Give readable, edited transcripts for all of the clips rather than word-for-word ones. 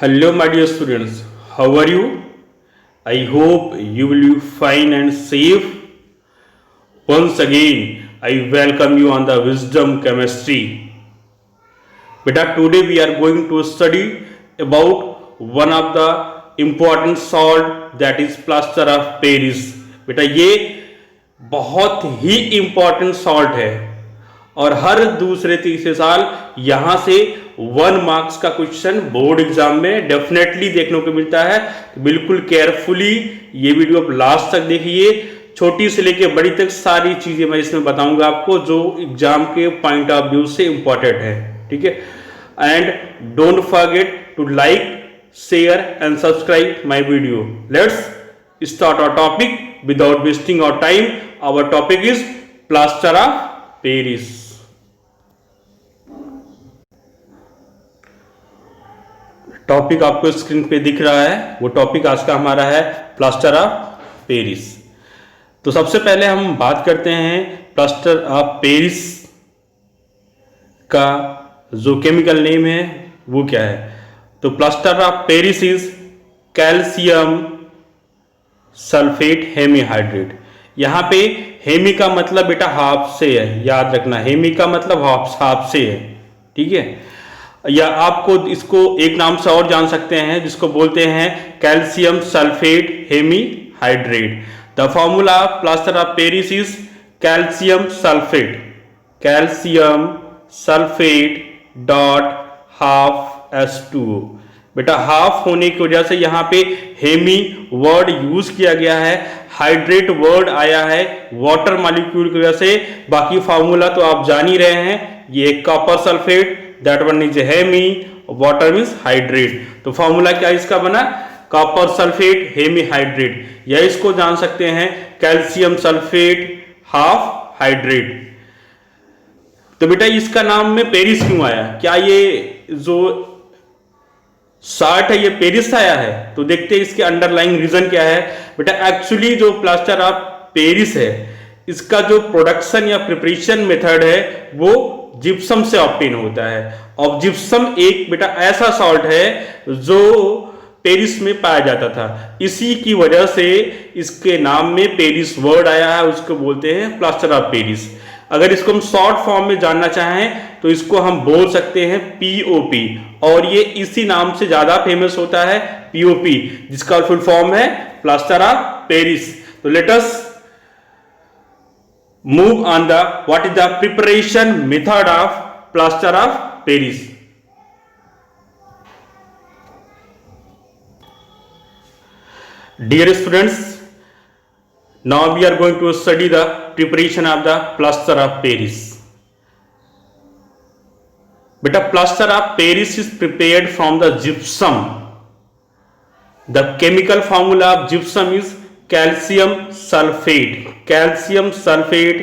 Hello, my dear students. How are you? I hope you will be fine and safe. Once again, I welcome you on the Wisdom Chemistry. Beta, today we are going to study about one of the important salt that is plaster of Paris. बेटा ये बहुत ही important salt है और हर दूसरे तीसरे साल यहाँ से 1 मार्क्स का क्वेश्चन बोर्ड एग्जाम में डेफिनेटली देखने को मिलता है। तो बिल्कुल केयरफुली ये वीडियो आप लास्ट तक देखिए, छोटी से लेके बड़ी तक सारी चीजें मैं इसमें बताऊंगा आपको जो एग्जाम के पॉइंट ऑफ व्यू से इंपॉर्टेंट है। ठीक है, and don't forget to like, share and subscribe my video. Let's start our topic without wasting our time. Our topic is plaster of Paris. Topic आपको स्क्रीन पे दिख रहा है, वो टॉपिक आज का हमारा है प्लास्टर ऑफ पेरिस। तो सबसे पहले हम बात करते हैं प्लास्टर ऑफ पेरिस का जो केमिकल नेम है वो क्या है। तो plaster of Paris is calcium sulphate hemihydrate. यहाँ पे हेमी का मतलब बेटा हाफ से है, याद रखना, हेमी का मतलब हाफ से है। ठीक है, या आपको इसको एक नाम से और जान सकते हैं जिसको बोलते हैं calcium sulphate hemihydrate. The formula of plaster of Paris is calcium sulphate dot half H2O। बेटा हाफ होने की वजह से यहाँ पे हेमी वर्ड यूज किया गया है, हाइड्रेट वर्ड आया है वाटर मॉलिक्यूल की वजह से। बाकी फॉर्मूला तो आप जान ही रहे हैं, ये copper sulphate, that one is hemi, water means hydrate. तो फॉर्मूला क्या इसका बना, कॉपर सल्फेट हेमीहाइड्रेट, या इसको जान सकते हैं कैल्शियम सल्फेट हाफ हाइड्रेट। तो बेटा इसका नाम में पेरिस क्यों आया, क्या ये जो साल्ट है ये पेरिस से आया है? तो देखते हैं इसके अंडरलाइंग रीजन क्या है। बेटा एक्चुअली जो प्लास्टर ऑफ पेरिस है इसका जो प्रोडक्शन या प्रिपरेशन मेथड है वो जिप्सम से ऑब्टेन होता है। और जिप्सम एक बेटा ऐसा सॉल्ट है जो पेरिस में पाया जाता था, इसी की वजह से इसके नाम में पेरिस वर्ड आया है, उसको बोलते हैं प्लास्टर ऑफ पेरिस। अगर इसको हम शॉर्ट फॉर्म में जानना चाहें तो इसको हम बोल सकते हैं पीओपी, और ये इसी नाम से ज्यादा फेमस होता है पीओपी, जिसका फुल फॉर्म है प्लास्टर ऑफ पेरिस। तो let us move on the what is the preparation method of plaster of Paris. Dear students, now we are going to study the preparation of the plaster of Paris. Beta plaster of Paris is prepared from the gypsum. The chemical formula of gypsum is calcium sulphate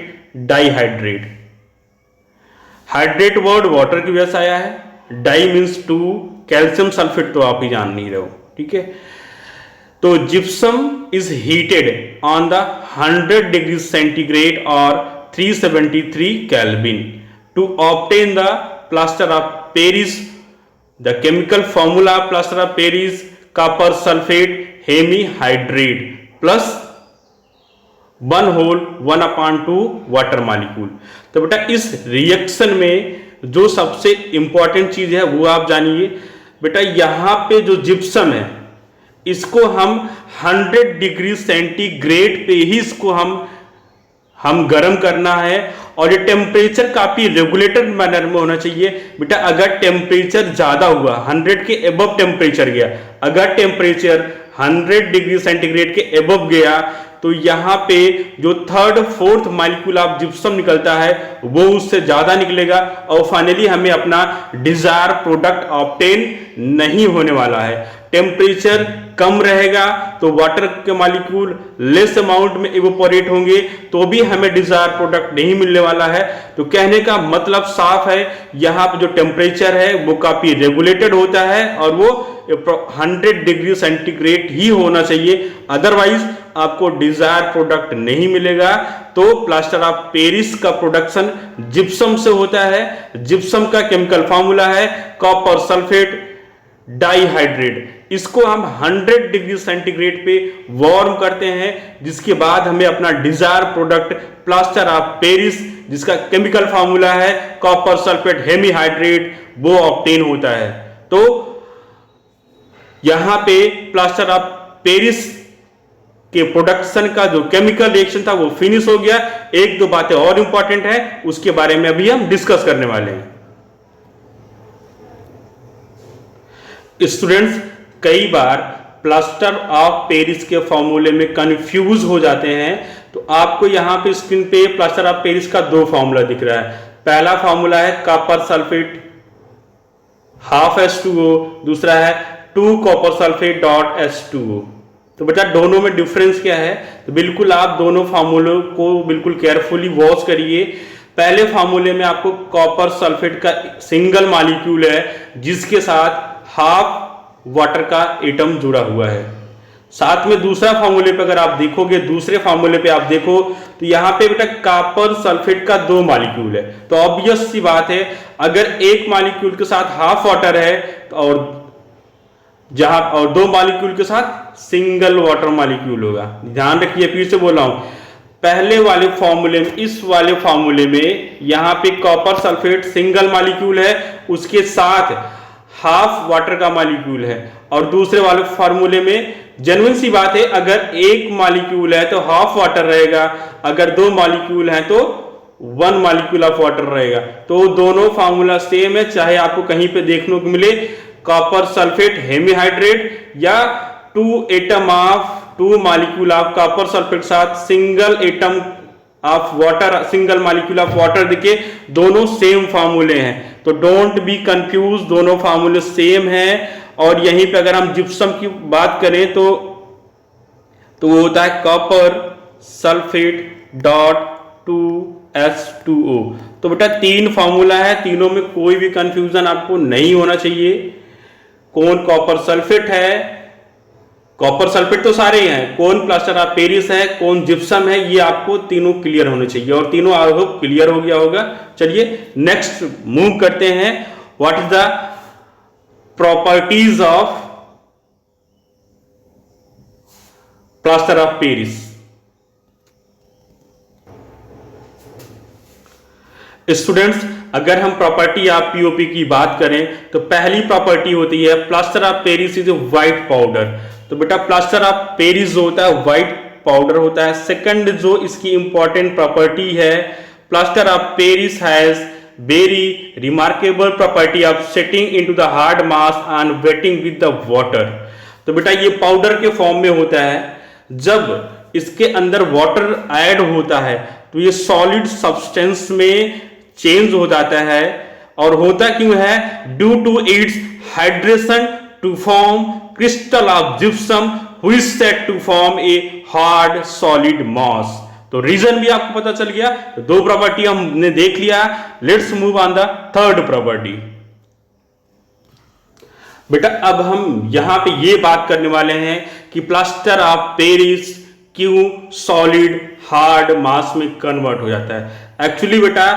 dihydrate. Hydrate word water की वजह से आया है, die means 2, calcium sulphate तो आप ही जान नहीं रहे हो। ठीक है, तो gypsum is heated on the 100 degree centigrade और 373 kelvin to obtain the plaster of Paris. The chemical formula of plaster of Paris copper sulphate hemihydrate plus 1 whole 1/2 water molecule. तो बेटा इस रिएक्शन में जो सबसे इंपॉर्टेंट चीज है वो आप जानिए। बेटा यहाँ पे जो जिप्सम है इसको हम 100 डिग्री सेंटीग्रेड पे ही इसको हम गर्म करना है, और ये टेम्परेचर काफी रेगुलेटेड मैनर में होना चाहिए। बेटा अगर टेम्परेचर ज्यादा हुआ, 100 के एबव टेम्परेचर गया, अगर टेम्परेचर 100 डिग्री सेंटीग्रेड के एबव गया तो यहाँ पे जो 3rd 4th molecule of gypsum निकलता है वो उससे ज्यादा निकलेगा, और फाइनली हमें अपना डिजायर प्रोडक्ट ऑब्टेन नहीं होने वाला है। टेम्परेचर कम रहेगा तो वाटर के मॉलिक्यूल लेस अमाउंट में इवोपोरेट होंगे तो भी हमें डिजायर प्रोडक्ट नहीं मिलने वाला है। तो कहने का मतलब साफ है, यहाँ पे जो टेम्परेचर है वो काफी रेगुलेटेड होता है और वो 100 डिग्री सेंटीग्रेड ही होना चाहिए, अदरवाइज आपको डिजायर प्रोडक्ट नहीं मिलेगा। तो प्लास्टर ऑफ पेरिस का प्रोडक्शन जिप्सम से होता है। जिप्सम का केमिकल फॉर्मूला है कॉपर सल्फेट डाइहाइड्रेट, इसको हम 100 डिग्री सेंटीग्रेड पे वार्म करते हैं, जिसके बाद हमें अपना desire product plaster of Paris, जिसका केमिकल फार्मूला है कॉपर सल्फेट हेमीहाइड्रेट, वो ऑब्टेन होता है। तो यहां पे प्लास्टर ऑफ पेरिस के प्रोडक्शन का जो केमिकल रिएक्शन था वो फिनिश हो गया। एक दो बातें और इंपॉर्टेंट है, उसके बारे में अभी हम डिस्कस करने वाले हैं। स्टूडेंट्स, कई बार प्लास्टर ऑफ पेरिस के फॉर्मूले में कंफ्यूज हो जाते हैं। तो आपको यहां पे स्क्रीन पे प्लास्टर ऑफ पेरिस का दो फॉर्मूला दिख रहा है। पहला फॉर्मूला है कॉपर सल्फेट ½ H2O, दूसरा है 2 कॉपर सल्फेट डॉट H2O। तो बेटा दोनों में डिफरेंस क्या है? तो बिल्कुल आप दोनों फार्मूलों को बिल्कुल केयरफुली वॉच करिए। पहले फार्मूले में आपको कॉपर सल्फेट का सिंगल मॉलिक्यूल है, जिसके साथ हाफ वाटर का एटम जुड़ा हुआ है। साथ में दूसरा फार्मूले पे अगर आप देखोगे, दूसरे फार्मूले पे आप देखो तो यहां पे बेटा कॉपर सल्फेट का 2 मॉलिक्यूल है। तो ऑब्वियस सी बात है, अगर एक मॉलिक्यूल के साथ हाफ वाटर है और 2 मॉलिक्यूल के साथ सिंगल वाटर मॉलिक्यूल होगा। ध्यान रखिए, फिर से बोल रहा हूं, पहले वाले फॉर्मूले में, इस वाले फॉर्मूले में यहां पे कॉपर सल्फेट सिंगल मॉलिक्यूल है, उसके साथ हाफ वाटर का मॉलिक्यूल है। और दूसरे वाले फॉर्मूले में जेन्युइन सी बात है, अगर एक मॉलिक्यूल है तो हाफ वाटर रहेगा, अगर 2 मॉलिक्यूल है तो 1 मॉलिक्यूल ऑफ वाटर रहेगा। तो दोनों फार्मूला सेम है, चाहे आपको कहीं पे देखने को मिले कॉपर सल्फेट हेमीहाइड्रेट या 2 atom of 2 molecule of copper sulphate साथ single atom of water, single molecule of water दिखे, दोनों सेम फार्मूले हैं। तो डोंट बी कंफ्यूज, दोनों फार्मूले सेम हैं। और यहीं पे अगर हम जिप्सम की बात करें तो वो होता है कॉपर सल्फेट डॉट 2H2O। तो बेटा 3 फार्मूला है, तीनों में कोई भी कंफ्यूजन आपको नहीं होना चाहिए। कौन कॉपर सल्फेट है, कॉपर सल्फेट तो सारे हैं, कौन प्लास्टर ऑफ पेरिस है, कौन जिप्सम है, ये आपको तीनों क्लियर होने चाहिए। और तीनों आई होप क्लियर हो गया होगा। चलिए नेक्स्ट मूव करते हैं। What is the properties of plaster of Paris. Students, अगर हम प्रॉपर्टी ऑफ पीओपी की बात करें तो पहली प्रॉपर्टी होती है plaster of Paris is white powder. तो बेटा प्लास्टर ऑफ पेरिस जो होता है व्हाइट पाउडर होता है। सेकंड जो इसकी इंपॉर्टेंट प्रॉपर्टी है, plaster of Paris has very remarkable property of setting into the hard mass and waiting with the water. तो बेटा ये पाउडर के फॉर्म में होता है, जब इसके अंदर वाटर ऐड होता है तो ये सॉलिड सब्सटेंस में चेंज हो जाता है। और होता क्यों है? Due to its hydration to form crystal of gypsum which set to form a hard solid mass. तो रीजन भी आपको पता चल गया। तो 2 प्रॉपर्टी हमने देख लिया। Let's move on the third property. बेटा अब हम यहां पे ये बात करने वाले हैं कि प्लास्टर ऑफ पेरिस क्यों सॉलिड हार्ड मास में कन्वर्ट हो जाता है। एक्चुअली बेटा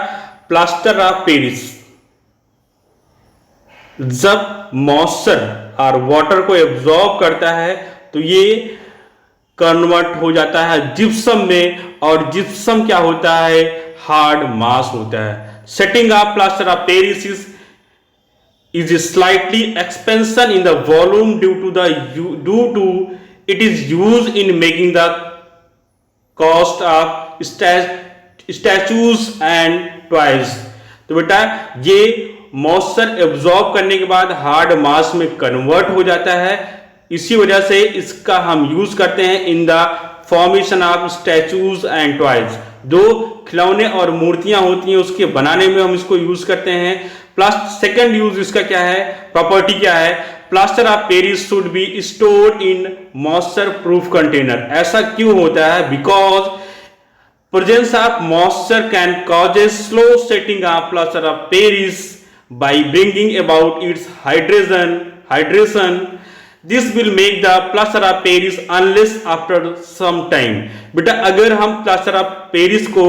प्लास्टर ऑफ पेरिस जब मॉइस्चर और वाटर को एब्जॉर्ब करता है तो ये कन्वर्ट हो जाता है जिप्सम में, और जिप्सम क्या होता है? हार्ड मास होता है। Setting of plaster of Paris is slightly expansion in the volume due to it is used in making the cost of statues and toys। तो बेटा ये मॉइस्चर एब्जॉर्ब करने के बाद हार्ड मास में कन्वर्ट हो जाता है। इसी वजह से इसका हम यूज करते हैं in the formation of statues and toys. जो खिलौने और मूर्तियां होती हैं उसके बनाने में हम इसको यूज करते हैं। प्लस सेकंड यूज इसका क्या है, प्रॉपर्टी क्या है? Plaster of Paris should be stored in moisture proof container. ऐसा क्यों होता है? Because presence of moisture can causes slow setting of plaster of Paris by bringing about its hydration. This will make the plaster of Paris unless after some time. बेटा अगर हम plaster of Paris को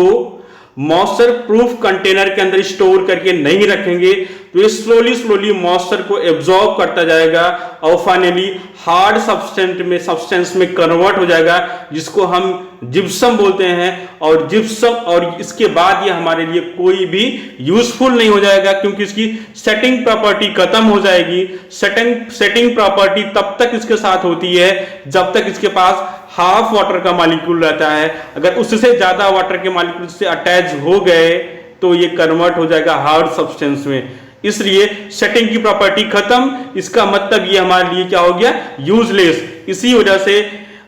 moisture proof container के अंदर store करके नहीं रखेंगे तो ये स्लोली स्लोली मॉइस्चर को एब्जॉर्ब करता जाएगा और फाइनली हार्ड सब्सटेंस में कन्वर्ट हो जाएगा, जिसको हम जिप्सम बोलते हैं। और जिप्सम, और इसके बाद ये हमारे लिए कोई भी यूजफुल नहीं हो जाएगा, क्योंकि इसकी सेटिंग प्रॉपर्टी खत्म हो जाएगी। सेटिंग प्रॉपर्टी तब तक इसके साथ होती है जब तक इसके पास हाफ वाटर का मॉलिक्यूल रहता है। अगर उससे ज्यादा वाटर के मॉलिक्यूल से अटैच हो गए तो ये कन्वर्ट हो जाएगा हार्ड सब्सटेंस में। इसलिए सेटिंग की प्रॉपर्टी खत्म, इसका मतलब ये हमारे लिए क्या हो गया, यूजलेस। इसी वजह से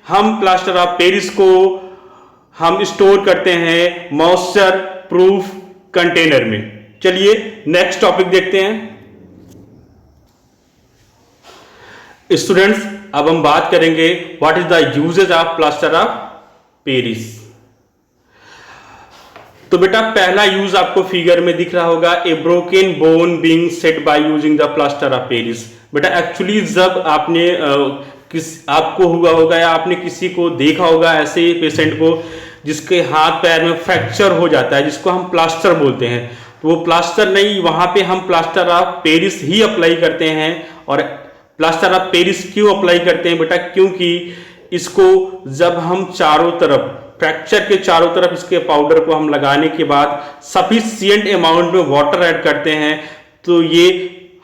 हम प्लास्टर ऑफ पेरिस को हम स्टोर करते हैं मॉइस्चर प्रूफ कंटेनर में। चलिए नेक्स्ट टॉपिक देखते हैं स्टूडेंट्स। अब हम बात करेंगे what is the uses of plaster of Paris. तो बेटा पहला यूज आपको फिगर में दिख रहा होगा, ए broken bone being set by using the plaster of Paris. बेटा एक्चुअली जब आपने आपको हुआ होगा या आपने किसी को देखा होगा ऐसे पेशेंट को जिसके हाथ पैर में फ्रैक्चर हो जाता है, जिसको हम प्लास्टर बोलते हैं, तो वो प्लास्टर नहीं, वहां पे हम plaster of Paris he apply करते हैं। और प्लास्टर ऑफ पेरिस क्यों अप्लाई करते हैं बेटा, क्योंकि इसको जब हम चारों तरफ फ्रैक्चर के चारों तरफ इसके पाउडर को हम लगाने के बाद सफिशिएंट अमाउंट में वाटर ऐड करते हैं तो ये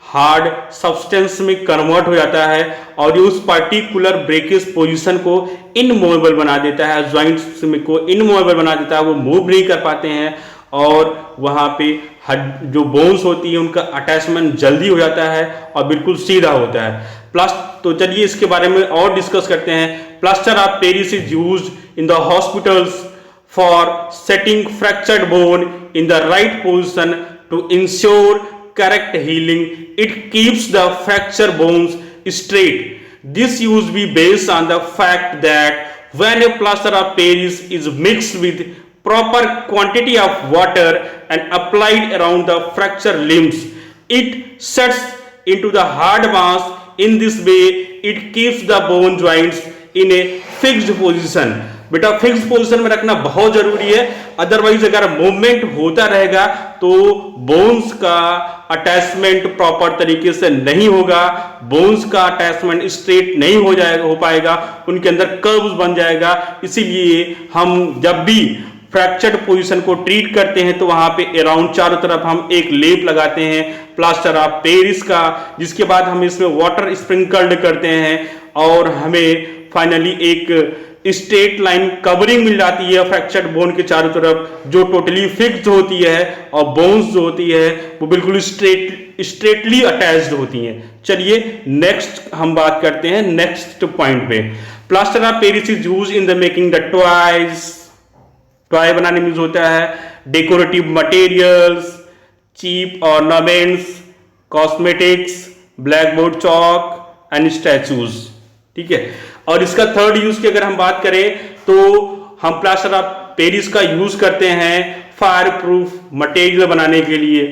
हार्ड सब्सटेंस में कन्वर्ट हो जाता है और ये उस पर्टिकुलर ब्रेकेज पोजीशन को इनमूवेबल बना देता है, जॉइंट्स में को इनमूवेबल बना देता है, वो मूव नहीं कर पाते हैं और वहां पे जो बोन्स होती है उनका अटैचमेंट जल्दी हो जाता है और बिल्कुल सीधा होता है। तो चलिए इसके बारे में और डिस्कस करते हैं। Plaster of Paris is used in the hospitals for setting fractured bone in the right position to ensure correct healing. It keeps the fractured bones straight. This use be based on the fact that when a plaster of Paris is mixed with proper quantity of water and applied around the fractured limbs, it sets into the hard mass. In this way, it keeps the bone joints in a fixed position. बेटा fix position में रखना बहुत जरूरी है, otherwise अगर movement होता रहेगा तो बोन्स का अटैचमेंट प्रॉपर तरीके से नहीं होगा, बोन्स का अटैचमेंट स्ट्रेट नहीं हो पाएगा, उनके अंदर कर्व्स बन जाएगा। इसीलिए हम जब भी फ्रैक्चर्ड पोजीशन को ट्रीट करते हैं तो वहां पे अराउंड चारों तरफ हम एक लेप लगाते हैं प्लास्टर ऑफ पेरिस का, जिसके बाद हम इसमें वाटर स्प्रिंकल्ड करते हैं और हमें फाइनली एक स्ट्रेट लाइन कवरिंग मिल जाती है फ्रैक्चर्ड बोन के चारों तरफ, जो टोटली फिक्स्ड होती है और बोन्स जो होती है वो बिल्कुल स्ट्रेटली अटैच्ड होती हैं। चलिए नेक्स्ट हम बात करते हैं नेक्स्ट पॉइंट पे। Plaster of Paris is used in the making the toys. Toy बनाने में यूज होता है, decorative materials, cheap ornaments, cosmetics, black board chalk and statues. ठीक है, और इसका थर्ड यूज की अगर हम बात करें तो हम प्लास्टर ऑफ पेरिस का यूज करते हैं फायर प्रूफ मटेरियल बनाने के लिए।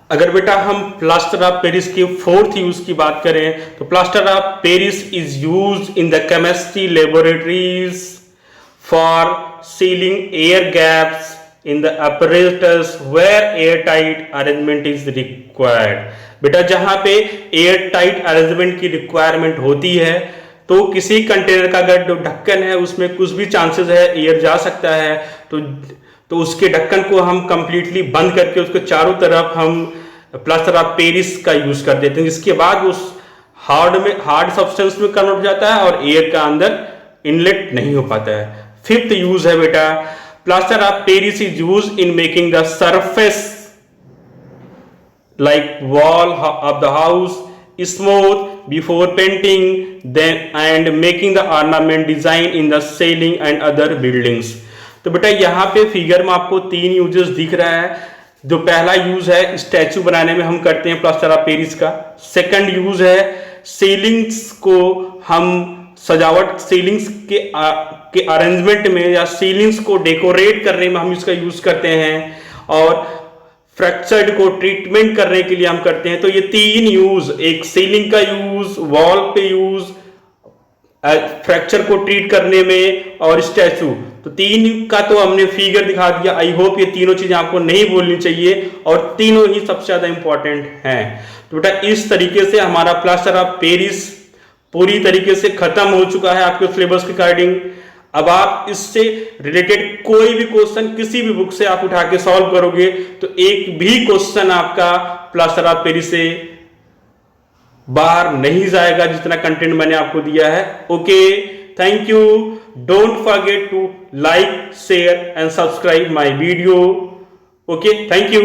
अगर बेटा हम प्लास्टर ऑफ पेरिस के फोर्थ यूज की बात करें तो plaster of Paris is used in the chemistry laboratories for ceiling air gaps in the apparatus where airtight arrangement is required. बेटा जहां पे एयरटाइट अरेंजमेंट की रिक्वायरमेंट होती है तो किसी कंटेनर का अगर जो ढक्कन है उसमें कुछ भी चांसेस है एयर जा सकता है, तो उसके ढक्कन को हम कंप्लीटली बंद करके उसके चारों तरफ हम प्लास्टर ऑफ पेरिस का यूज कर देते हैं, जिसके बाद उस हार्ड सब्सटेंस में कन्वर्ट हो जाता है और एयर का अंदर इनलेट नहीं हो पाता है। फिफ्थ यूज है बेटा, plaster of Paris is used in making the surface like wall of the house smooth before painting then and making the ornament design in the ceiling and other buildings. तो बेटा यहाँ पे figure में आपको तीन uses दिख रहा है। जो पहला यूज है स्टैचू बनाने में हम करते हैं प्लास्टर ऑफ पेरिस का। सेकंड यूज है सीलिंग्स को हम सजावट सीलिंग्स के अरेंजमेंट में या सीलिंग्स को डेकोरेट करने में हम इसका यूज करते हैं, और फ्रैक्चर्ड को ट्रीटमेंट करने के लिए हम करते हैं। तो ये तीन यूज, एक सीलिंग का यूज, वॉल पे यूज, फ्रैक्चर को ट्रीट करने में और स्टैचू, तो 3 का तो हमने फिगर दिखा दिया। आई होप ये तीनों चीजें आपको नहीं भूलनी चाहिए और तीनों ही सबसे ज्यादा इंपॉर्टेंट हैं। तो बेटा इस तरीके से हमारा प्लास्टर ऑफ पेरिस पूरी तरीके से खत्म हो चुका है आपके सिलेबस के अकॉर्डिंग। अब आप इससे रिलेटेड कोई भी क्वेश्चन किसी भी बुक से आप उठा के सॉल्व करोगे तो एक भी क्वेश्चन आपका प्लास्टर ऑफ पेरिस से बाहर नहीं जाएगा, जितना कंटेंट मैंने आपको दिया है। Okay, thank you. Don't forget to like, share and subscribe my video. Okay, thank you.